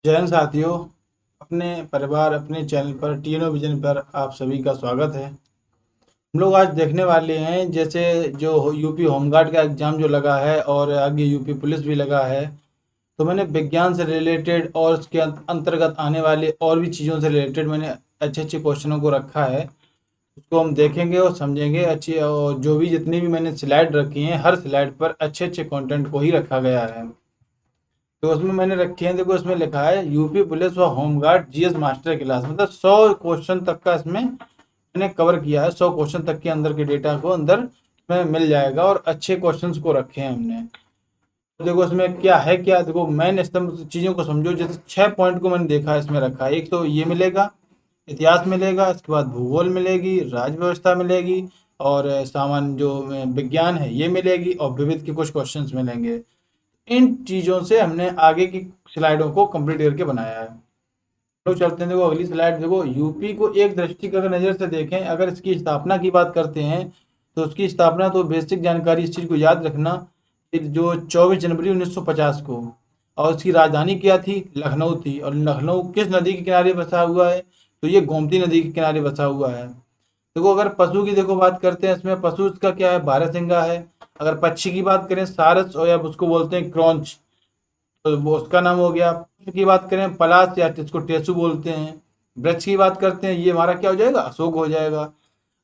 जय हिंद साथियों। अपने परिवार अपने चैनल पर टीएनओ विजन पर आप सभी का स्वागत है। हम लोग आज देखने वाले हैं जैसे जो यूपी होमगार्ड का एग्ज़ाम जो लगा है और आगे यूपी पुलिस भी लगा है। तो मैंने विज्ञान से रिलेटेड और उसके अंतर्गत आने वाले और भी चीज़ों से रिलेटेड मैंने अच्छे अच्छे क्वेश्चनों को रखा है। उसको हम देखेंगे और समझेंगे अच्छी, और जो भी जितनी भी मैंने स्लाइड रखी हैं हर स्लाइड पर अच्छे अच्छे कंटेंट को ही रखा गया है। तो उसमें मैंने रखे हैं, देखो इसमें लिखा है यूपी पुलिस व होमगार्ड जीएस मास्टर क्लास, मतलब 100 क्वेश्चन तक का इसमें मैंने कवर किया है। 100 क्वेश्चन तक के अंदर के डेटा को अंदर में मिल जाएगा और अच्छे क्वेश्चंस को रखे हैं हमने। तो देखो इसमें क्या है, क्या देखो मेन स्तंभ चीज़ों को समझो। जैसे 6 पॉइंट को मैंने देखा है इसमें रखा है। एक तो ये मिलेगा, इतिहास मिलेगा, इसके बाद भूगोल मिलेगी, राज्य व्यवस्था मिलेगी, और सामान्य जो विज्ञान है ये मिलेगी, और विविध के कुछ क्वेश्चंस मिलेंगे। इन चीज़ों से हमने आगे की स्लाइडों को कंप्लीट करके बनाया है। तो चलते हैं, देखो अगली स्लाइड। देखो यूपी को एक दृष्टिगत नज़र से देखें, अगर इसकी स्थापना की बात करते हैं तो उसकी स्थापना, तो बेसिक जानकारी इस चीज़ को याद रखना कि जो 24 जनवरी 1950 को, और उसकी राजधानी क्या थी, लखनऊ थी। और लखनऊ किस नदी के किनारे बसा हुआ है, तो ये गोमती नदी के किनारे बसा हुआ है। देखो अगर पशु की देखो बात करते हैं, इसमें पशु इसका क्या है, बारहसिंगा है। अगर पक्षी की बात करें सारस, और या उसको बोलते हैं क्रॉन्च, तो वो उसका नाम हो गया। पुष्प की बात करें पलाश, या जिसको टेसु बोलते हैं। वृक्ष की बात करते हैं, ये हमारा क्या हो जाएगा, अशोक हो जाएगा।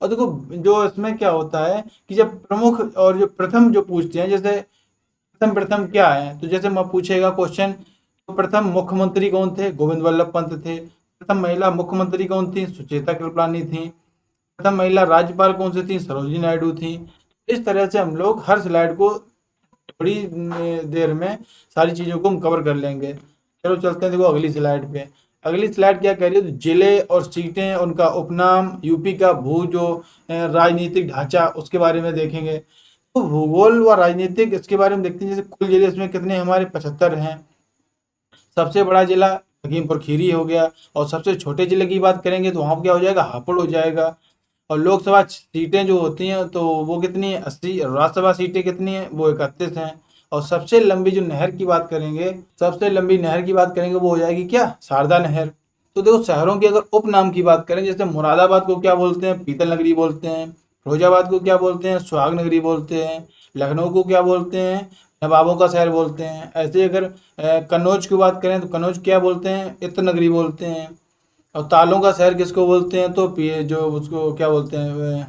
और देखो जो इसमें क्या होता है कि जब प्रमुख और जो प्रथम जो पूछते हैं, जैसे प्रथम प्रथम क्या है, तो जैसे मैं पूछेगा क्वेश्चन, तो प्रथम मुख्यमंत्री कौन थे, गोविंद वल्लभ पंत थे। प्रथम महिला मुख्यमंत्री कौन थी, सुचेता कृपलानी थी। प्रथम महिला राज्यपाल कौन सी थी, सरोजिनी नायडू थी। इस तरह से हम लोग हर स्लाइड को थोड़ी देर में सारी चीज़ों को हम कवर कर लेंगे। चलो चलते हैं, देखो अगली स्लाइड पे। अगली स्लाइड क्या कह रही है, तो जिले और सीटें, उनका उपनाम, यूपी का भू जो राजनीतिक ढांचा, उसके बारे में देखेंगे। तो भूगोल व राजनीतिक इसके बारे में देखते हैं। जैसे कुल जिले इसमें कितने हमारे, 75 हैं। सबसे बड़ा जिला लखीमपुर खीरी हो गया, और सबसे छोटे जिले की बात करेंगे तो वहाँ क्या हो जाएगा, हापुड़ हो जाएगा। और लोकसभा सीटें जो होती हैं तो वो कितनी है, 80। राज्यसभा सीटें कितनी हैं, वो 31 हैं। और सबसे लंबी जो नहर की बात करेंगे, सबसे लंबी नहर की बात करेंगे वो हो जाएगी क्या, शारदा नहर। तो देखो शहरों की अगर उपनाम की बात करें, जैसे मुरादाबाद को क्या बोलते हैं, पीतल नगरी बोलते हैं। फिरोजाबाद को क्या बोलते हैं, सुहाग नगरी बोलते हैं। लखनऊ को क्या बोलते हैं, नवाबों का शहर बोलते हैं। ऐसे अगर कन्नौज की बात करें तो कन्नौज क्या बोलते हैं, इत्र नगरी बोलते हैं। और तालों का शहर किसको बोलते हैं, तो जो उसको क्या बोलते हैं,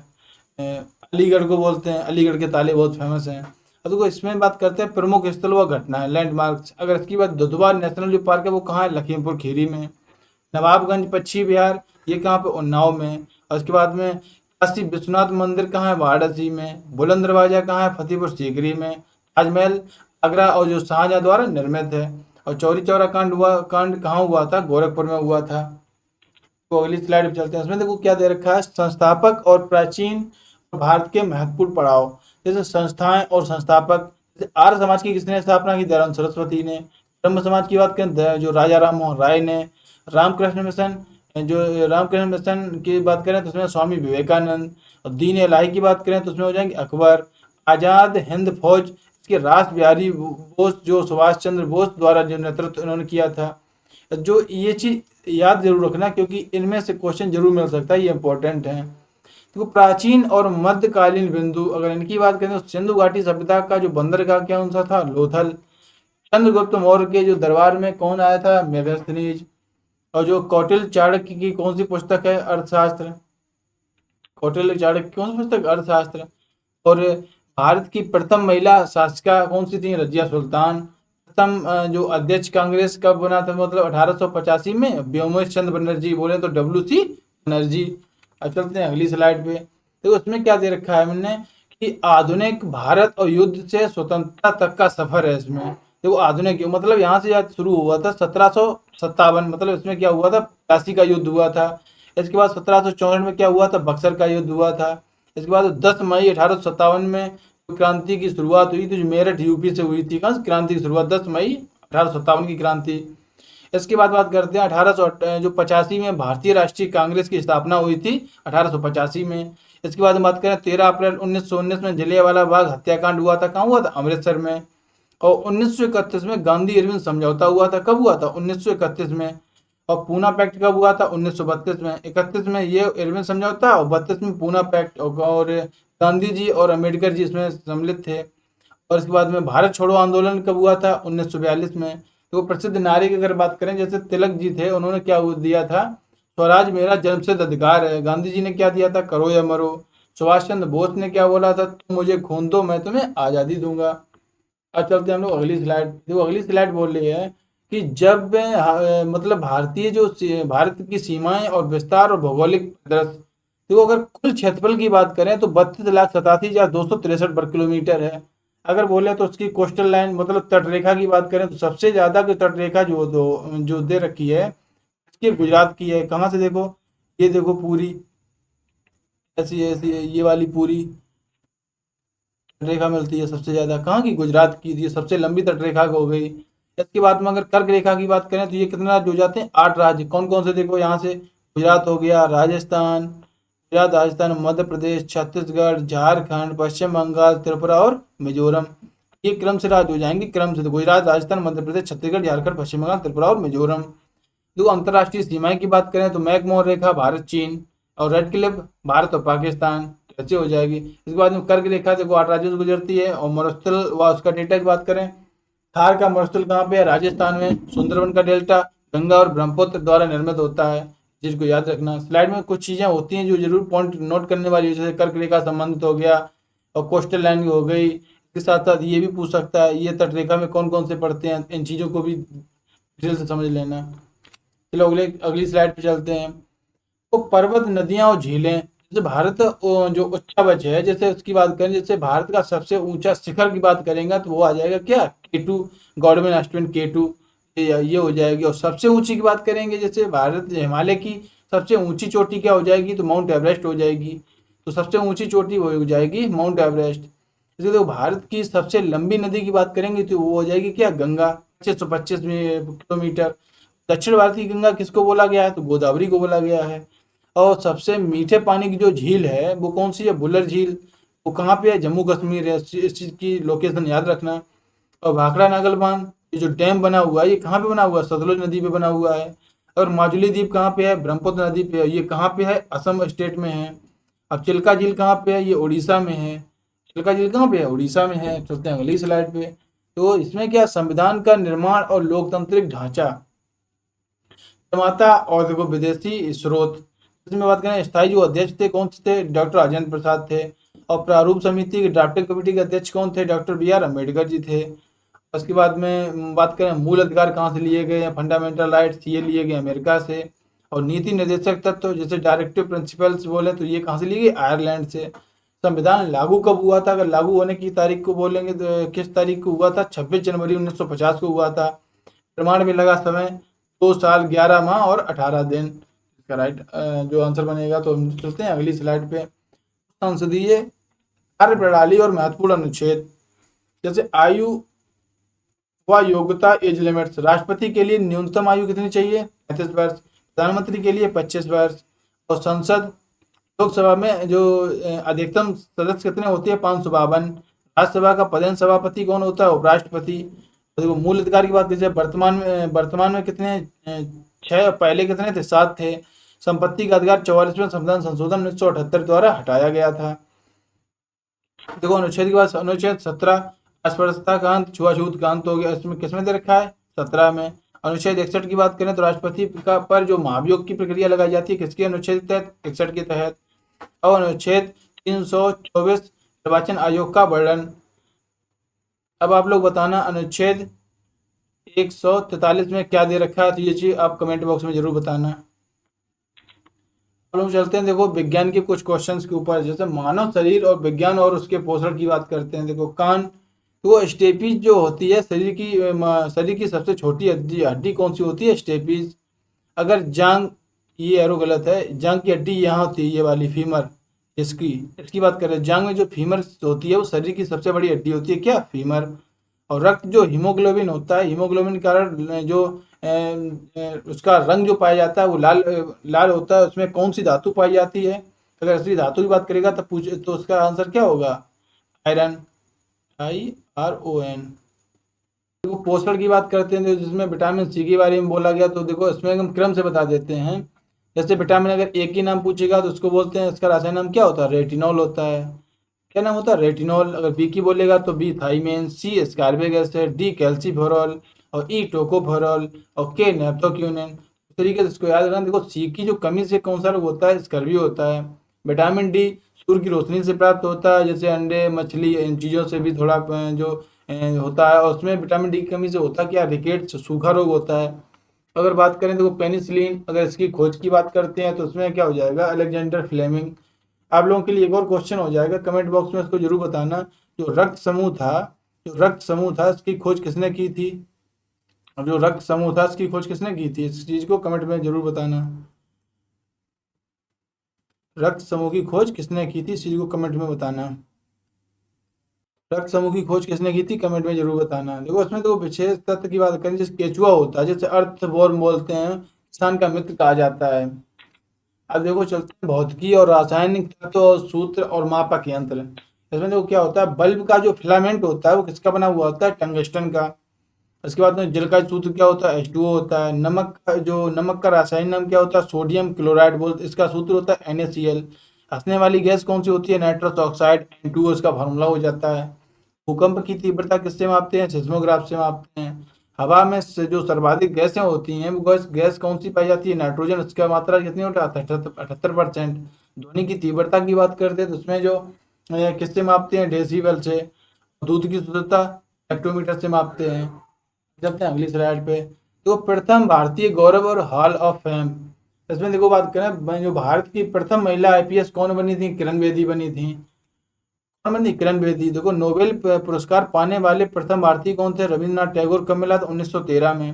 अलीगढ़ को बोलते हैं। अलीगढ़ के ताले बहुत फेमस हैं। अब देखो इसमें बात करते हैं प्रमुख स्थल व घटनाएं, लैंडमार्क्स। अगर इसकी बात, दुधवा नेशनल जो पार्क है वो कहाँ है, लखीमपुर खीरी में। नवाबगंज पश्चिमी बिहार, ये कहाँ पे, उन्नाव में। और उसके बाद में काशी विश्वनाथ मंदिर कहाँ है, वाराणसी में। बुलंद दरवाजा कहाँ है, फतेहपुर सीकरी में। ताजमहल आगरा और जो शाहजहाँ द्वारा निर्मित है। और चौरी चौरा कांड कहाँ हुआ था, गोरखपुर में हुआ था। तो अगली स्लाइड पे चलते हैं। इसमें देखो क्या दे रखा है, संस्थापक और प्राचीन भारत के महत्वपूर्ण पड़ाव। जैसे संस्थाएं और संस्थापक, जैसे आर्य समाज की किसने स्थापना की, दयानंद सरस्वती ने। ब्रह्म समाज की बात करें जो राजा राम मोहन राय ने। रामकृष्ण मिशन, जो रामकृष्ण मिशन की बात करें तो उसमें स्वामी विवेकानंद। और दीन इलाही की बात करें तो उसमें हो जाएंगे अकबर। आज़ाद हिंद फौज, इसके रास बिहारी बोस, जो सुभाष चंद्र बोस द्वारा जो नेतृत्व इन्होंने किया था। जो ये चीज याद जरूर रखना, क्योंकि इनमें से क्वेश्चन जरूर मिल सकता है, ये इंपॉर्टेंट है। तो प्राचीन और मध्यकालीन बिंदु, अगर इनकी बात करें तो सिंधु घाटी सभ्यता का जो बंदरगाह क्या कौन सा था, लोथल। चंद्रगुप्त मौर्य के जो दरबार में कौन आया था, मेगास्थनीज। और जो कौटिल्य चाणक्य की कौन सी पुस्तक है, अर्थशास्त्र। कौटिल्य चाणक्य की कौन सी पुस्तक, अर्थशास्त्र। और भारत की प्रथम महिला शासिका कौन सी थी, रजिया सुल्तान। प्रथम जो अध्यक्ष कांग्रेस कब बना था, मतलब 1885 में, व्योमेश चंद्र बनर्जी, बोले तो डब्ल्यू सी बनर्जी। अब चलते हैं अगली स्लाइड पे। तो उसमें क्या दे रखा है हमने, कि आधुनिक भारत और युद्ध से स्वतंत्रता तक का सफर है इसमें। देखो आधुनिक मतलब यहाँ से याद शुरू हुआ था 1757, मतलब इसमें क्या हुआ था, प्लासी का युद्ध हुआ था। इसके बाद 1764 में क्या हुआ था, बक्सर का युद्ध हुआ था। इसके बाद 10 मई 1857 में क्रांति की शुरुआत हुई थी, जो मेरठ यूपी से हुई थी। कहाँ से क्रांति की शुरुआत, 10 मई 1857 की क्रांति। इसके बाद बात करते हैं 1885 में भारतीय राष्ट्रीय कांग्रेस की स्थापना हुई थी, 1885 में। इसके बाद हम बात करें 13 अप्रैल 1919 में जलियांवाला बाग हत्याकांड हुआ था, कहाँ हुआ था, अमृतसर में। और 1931 में गांधी इरविन समझौता हुआ था। कब हुआ था? 1931 में। और पूना पैक्ट कब हुआ था? 1932 में। 31 में ये इरविन समझौता और 32 में पूना पैक्ट, और गांधी जी और अम्बेडकर जी इसमें सम्मिलित थे। और इसके बाद में भारत छोड़ो आंदोलन कब हुआ था? 1942 में। तो प्रसिद्ध नारी की अगर बात करें, जैसे तिलक जी थे, उन्होंने क्या दिया था? स्वराज मेरा जन्मसिद्ध अधिकार है। गांधी जी ने क्या दिया था? करो या मरो। सुभाष चंद्र बोस ने क्या बोला था? तुम मुझे खून दो, मैं तुम्हें आज़ादी दूंगा। अब चलते हैं हम लोग अगली स्लाइड। देखो अगली स्लाइड बोल रही है कि जब मतलब भारतीय जो भारत की सीमाएं और विस्तार और भौगोलिक दृश्य, देखो अगर कुल क्षेत्रफल की बात करें तो 32,87,263 वर्ग किलोमीटर है। अगर बोले तो उसकी कोस्टल लाइन मतलब तटरेखा की बात करें तो सबसे ज्यादा की तटरेखा जो दे रखी है, इसकी गुजरात की है। कहाँ से देखो, ये देखो पूरी ऐसी ऐसी ये वाली पूरी रेखा मिलती है सबसे ज्यादा कहाँ की? गुजरात की। ये सबसे लंबी तटरेखा हो गई। इसके बाद में अगर कर्क रेखा की बात करें तो ये कितने राज्य हो जाते हैं? 8 राज्य। कौन कौन से? देखो यहाँ से गुजरात हो गया, राजस्थान, गुजरात, राजस्थान, मध्य प्रदेश, छत्तीसगढ़, झारखंड, पश्चिम बंगाल, त्रिपुरा और मिजोरम। ये क्रम से राज्य हो जाएंगे, क्रम से। तो गुजरात, राजस्थान, मध्य प्रदेश, छत्तीसगढ़, झारखंड, पश्चिम बंगाल, त्रिपुरा और मिजोरम। जो अंतर्राष्ट्रीय सीमाएं की बात करें तो मैकमोहन रेखा भारत चीन, और रेड क्लिफ भारत और पाकिस्तान, ऐसे हो जाएगी। इसके बाद में कर्क रेखा देखो 8 राज्यों से गुजरती है। और मरुस्थल व उसका डेल्टा की बात करें, थार का मरुस्थल कहाँ पे है? राजस्थान में। सुंदरबन का डेल्टा गंगा और ब्रह्मपुत्र द्वारा निर्मित होता है, जिसको याद रखना। स्लाइड में कुछ चीजें होती हैं जो जरूर पॉइंट नोट करने वाली है, जैसे कर्क रेखा संबंधित हो गया और कोस्टल लाइन हो गई। इसके साथ साथ ये भी पूछ सकता है ये तटरेखा में कौन कौन से पड़ते हैं, इन चीजों को भी डिटेल से समझ लेना। चलो अगले अगली स्लाइड पे चलते हैं। तो पर्वत, नदियां और झीलें, जैसे भारत जो उच्चावच है, जैसे उसकी बात करें, जैसे भारत का सबसे ऊंचा शिखर की बात करेंगे तो वो आ जाएगा क्या? K2, गॉडविन एस्टविन K2, ये हो जाएगी। और सबसे ऊंची की बात करेंगे, जैसे भारत हिमालय की सबसे ऊंची चोटी क्या हो जाएगी? तो माउंट एवरेस्ट हो जाएगी। तो सबसे ऊंची चोटी वो हो जाएगी माउंट एवरेस्ट। इसलिए तो भारत की सबसे लंबी नदी की बात करेंगे तो वो हो जाएगी क्या? गंगा, 625 किलोमीटर। दक्षिण भारतीय गंगा किसको बोला गया है? तो गोदावरी को बोला गया है। और सबसे मीठे पानी की जो झील है वो कौन सी है? बुलर झील। वो कहाँ पे है? जम्मू कश्मीर है। इस चीज की लोकेशन याद रखना। और भाखड़ा नागल बांध, ये जो डैम बना हुआ है, ये कहाँ पे बना हुआ है? सतलुज नदी पे बना हुआ है। और माजुली द्वीप कहाँ पे है? ब्रह्मपुत्र नदी पे है। ये कहाँ पे है? असम स्टेट में है। अब चिल्का झील कहाँ पे है? ये उड़ीसा में है। चिल्का झील कहाँ पे है? उड़ीसा में है। चलते हैं अगली स्लाइड पे। तो इसमें क्या, संविधान का निर्माण और लोकतांत्रिक ढांचा, निर्माता और देखो विदेशी स्रोत। इसमें बात करें, स्थायी जो अध्यक्ष थे कौन से थे? डॉक्टर राजेंद्र प्रसाद थे। और प्रारूप समिति की ड्राफ्टिंग कमेटी के अध्यक्ष कौन थे? Doctor B.R. अम्बेडकर जी थे। उसके बाद में बात करें मूल अधिकार कहाँ से लिए गए हैं? फंडामेंटल राइट्स, ये लिए गए अमेरिका से। और नीति निर्देशक तत्व जैसे डायरेक्टिव प्रिंसिपल्स बोले तो ये कहाँ से लिए गए? आयरलैंड से। संविधान लागू कब हुआ था? अगर लागू होने की तारीख को बोलेंगे तो किस तारीख को हुआ था? 26 जनवरी 1950 को हुआ था। प्रमाण में लगा समय 2 साल 11 माह और 18 दिन। इसका राइट जो आंसर बनेगा। तो हम चलते हैं अगली स्लाइड पे। संसदीय कार्य प्रणाली और महत्वपूर्ण अनुच्छेद, जैसे आयु व योग्यता एज लिमिट्स। राष्ट्रपति के लिए न्यूनतम आयु कितनी चाहिए? 35 वर्ष। प्रधानमंत्री के लिए 25 वर्ष। और संसद लोकसभा में जो अधिकतम सदस्य कितने होते हैं? 552। राज्यसभा का प्रधान सभापति कौन होता है? उपराष्ट्रपति। तो देखो मूल अधिकार की बात कीजिए, वर्तमान में कितने? 6। पहले कितने थे? 7 थे। संपत्ति का अधिकार 44वें संविधान संशोधन 1978 द्वारा हटाया गया था। देखो अनुच्छेद के बाद अनुच्छेद 17, अस्पृश्यता का अंत, छुआछूत का अंत हो गया। इसमें किसमें दे रखा है? 17 में। अनुच्छेद 61 की बात करें तो राष्ट्रपति का पर जो महाभियोग की प्रक्रिया लगाई जाती है किसके अनुच्छेद के तहत? 61 के तहत। और अनुच्छेद 324 निर्वाचन आयोग का वर्णन। अब आप लोग बताना अनुच्छेद 143 में क्या दे रखा है, तो ये चीज आप कमेंट बॉक्स में जरूर बताना। अब हम चलते हैं देखो विज्ञान के कुछ क्वेश्चंस के ऊपर, जैसे मानव शरीर और विज्ञान और उसके पोषण की बात करते हैं। देखो कान, तो वो स्टेपीज जो होती है शरीर की सबसे छोटी हड्डी कौन सी होती है? स्टेपीज। अगर जांग, ये एरो गलत है, जांग की हड्डी यहाँ होती है, ये वाली फीमर। इसकी इसकी बात करें, जांग में जो फीमर होती है वो शरीर की सबसे बड़ी हड्डी होती है, क्या? फीमर। और रक्त जो हीमोग्लोबिन होता है, हीमोग्लोबिन के कारण जो उसका रंग जो पाया जाता है वो लाल लाल होता है। उसमें कौन सी धातु पाई जाती है? अगर असली धातु की बात करेगा तो पूछ तो उसका आंसर क्या होगा? Iron, IRON। देखो पोषण की बात करते हैं तो जिसमें विटामिन सी के बारे में बोला गया, तो देखो इसमें हम क्रम से बता देते हैं। जैसे विटामिन अगर एक ही नाम पूछेगा तो उसको बोलते हैं, इसका रासायनिक नाम क्या होता है, रेटिनॉल होता है। क्या नाम होता है, रेटिनॉल। अगर बी की बोलेगा तो बी थाइमिन, सी एस्कॉर्बिक एसिड, डी कैल्सीफेरॉल और ई टोकोफेरॉल और के नेप्टोक्यूनिन। इस तरीके से इसको याद रखना। देखो सी की जो कमी से कौन सा रोग होता है, स्कर्वी होता है। विटामिन डी सूर्य की रोशनी से प्राप्त होता है, जैसे अंडे, मछली, इन चीज़ों से भी थोड़ा जो होता है। और उसमें विटामिन डी की कमी से होता क्या, रिकेट्स, सूखा रोग होता है। अगर बात करें तो पेनिसिलिन, अगर इसकी खोज की बात करते हैं तो उसमें क्या हो जाएगा, अलेक्जेंडर फ्लेमिंग। आप लोगों के लिए एक और क्वेश्चन हो जाएगा, कमेंट बॉक्स में इसको जरूर बताना। जो रक्त समूह था इसकी खोज किसने की थी। अब जो रक्त समूह था इसकी खोज किसने की थी, इस चीज को कमेंट में जरूर बताना। रक्त समूह की खोज किसने की थी, इस चीज को कमेंट में बताना। रक्त समूह की खोज किसने की थी, कमेंट में जरूर बताना। देखो इसमें तो विशेष तत्व की बात करें, जैसे केचुआ होता है, जैसे अर्थवॉर्म बोलते हैं, किसान का मित्र कहा जाता है। अब देखो चलते हैं भौतिकी और रासायनिक तत्व और सूत्र और मापक यंत्र। इसमें देखो क्या होता है, बल्ब का जो फिलामेंट होता है वो किसका बना हुआ होता है, टंगस्टन का। इसके बाद में जल का सूत्र क्या होता है, H2O होता है। नमक का रासायनिक नाम क्या होता है, सोडियम क्लोराइड बोलते, इसका सूत्र होता है NaCl। हंसने वाली गैस कौन सी होती है, नाइट्रस ऑक्साइड, N2O इसका फार्मूला हो जाता है। भूकंप की तीव्रता किससे मापते हैं, सिस्मोग्राफ से मापते हैं। हवा में जो सर्वाधिक गैसें होती हैं वो गैस कौन सी पाई जाती है, नाइट्रोजन। इसका मात्रा कितनी होता है, 78%। ध्वनि की तीव्रता की बात करते हैं तो उसमें जो किससे मापते हैं, डेसिबल से। दूध की शुद्धता हेक्टोमीटर से मापते हैं। चलते हैं अगली स्लाइड पे। तो प्रथम भारतीय गौरव और हॉल ऑफ फेम। इसमें देखो बात करें, जो भारत की प्रथम महिला IPS कौन बनी थी, किरण बेदी बनी थी। कौन बनी, किरण बेदी। देखो नोबेल पुरस्कार पाने वाले प्रथम भारतीय कौन थे, रविंद्रनाथ टैगोर। कब मिला था, 1913 में।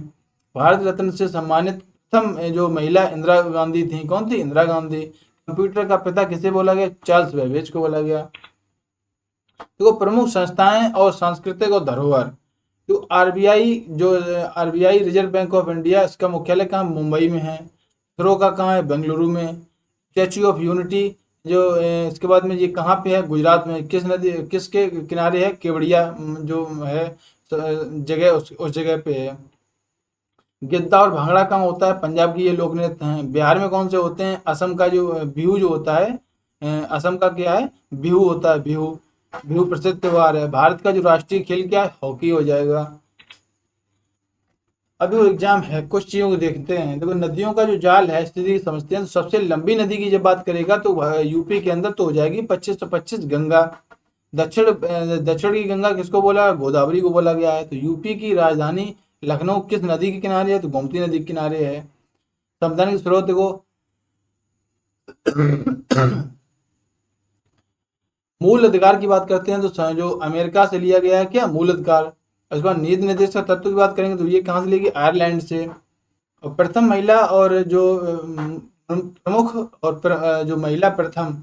भारत रत्न से सम्मानित प्रथम जो महिला इंदिरा गांधी थी, कौन थी, इंदिरा गांधी। कंप्यूटर का पिता किसे बोला गया, चार्ल्स बेबेज को बोला गया। देखो प्रमुख संस्थाएं और सांस्कृतिक और धरोहर। जो RBI reserve bank of India, इसका मुख्यालय कहाँ, मुंबई में है। इसरो का कहाँ है, बेंगलुरु में। स्टैच्यू ऑफ यूनिटी जो इसके बाद में ये कहाँ पे है, गुजरात में। किस नदी, किसके किनारे है, केवड़िया जो है जगह, उस जगह पे है। गिद्दा और भांगड़ा कहाँ होता है, पंजाब की ये लोक नृत्य हैं। बिहार में कौन से होते हैं, असम का जो बिहू जो होता है, असम का क्या है, बिहू होता है, बिहू। बिहू प्रसिद्ध त्योहार है। भारत का जो राष्ट्रीय खेल क्या है, हॉकी हो जाएगा। अभी वो एग्जाम है, कुछ चीजों को देखते हैं। देखो नदियों का जो जाल है, स्थिति समझते हैं। तो सबसे लंबी नदी की जब बात करेगा तो यूपी के अंदर तो हो जाएगी 2525 गंगा। दक्षिण की गंगा किसको बोला, गोदावरी को बोला गया है। तो यूपी की राजधानी लखनऊ किस नदी के किनारे है, तो गोमती नदी के किनारे है। संविधान के स्रोत देखो मूल अधिकार की बात करते हैं तो जो अमेरिका से लिया गया है क्या, मूल अधिकार। उसके बाद नीति निर्देश का तत्व की बात करेंगे तो ये कहाँ से लेगी, आयरलैंड से। और प्रथम महिला और जो प्रमुख और जो महिला प्रथम,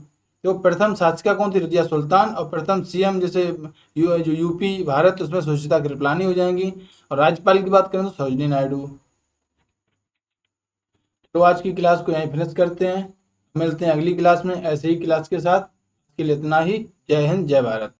जो प्रथम शासिका कौन थी, रजिया सुल्तान। और प्रथम CM जैसे जो यूपी भारत, उसमें सुचिता कृपलानी हो जाएंगी। और राज्यपाल की बात करें तो सरोजिनी नायडू। तो आज की क्लास को यहीं फिनिश करते हैं, मिलते हैं अगली क्लास में ऐसे ही क्लास के साथ। के लिए इतना ही। जय हिंद, जय भारत।